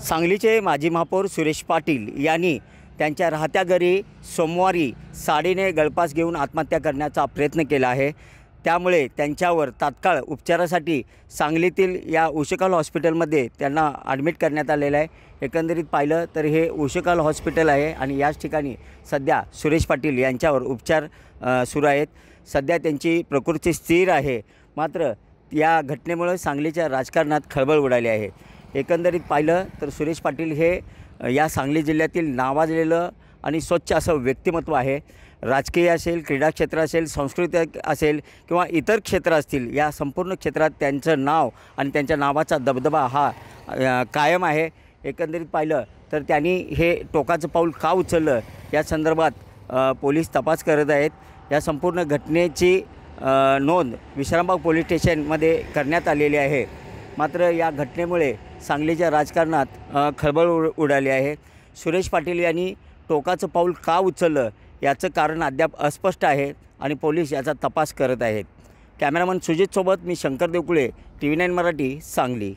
सांगलीचे माजी महापौर सुरेश पाटील यांनी त्यांच्या राहत्या घरी सोमवारी साडीने गळफास घेऊन आत्महत्या करण्याचा प्रयत्न केला आहे। त्यामुळे त्यांच्यावर तात्काळ उपचारासाठी सांगलीतील या उशकाल हॉस्पिटलमध्ये त्यांना ॲडमिट करण्यात आलेलं आहे। एकंदरीत पाहिलं तर हे उशकाल हॉस्पिटल आहे आणि याच ठिकाणी सध्या सुरेश पाटील यांच्यावर उपचार सुरू आहेत। सध्या त्यांची प्रकृती स्थिर आहे। मात्र या घटनेमुळे सांगलीच्या राजकारणात खळबळ उडाली आहे। एकंदरीत पाहिलं तर सुरेश पाटील हे या सांगली जिल्ह्यातील नावाजलेलं आणि स्वच्छ असं व्यक्तिमत्व आहे। राजकीय असेल, क्रीडा क्षेत्र असेल, सांस्कृतिक असेल किंवा इतर क्षेत्र असतील, या संपूर्ण क्षेत्रात त्यांचं नाव आणि त्यांच्या नावाचा दबदबा हा कायम आहे। एकंदरीत पाहिलं तर त्यांनी हे टोकाचं पाऊल का उचललं या संदर्भात पोलीस तपास करत आहेत। या संपूर्ण घटनेची नोंद विश्रामबाग पोलीस स्टेशनमध्ये करण्यात आलेली आहे। मात्र या घटनेमुळे सांगलीच्या राजकारणात खळबळ उडाली आहे। सुरेश पाटील यांनी टोकाचं पाऊल का उचललं याचं कारण अद्याप अस्पष्ट आहे आणि पोलीस याचा तपास करत आहेत। कॅमेरामन सुजितसोबत मी शंकर देवकुळे, TV9 मराठी, सांगली।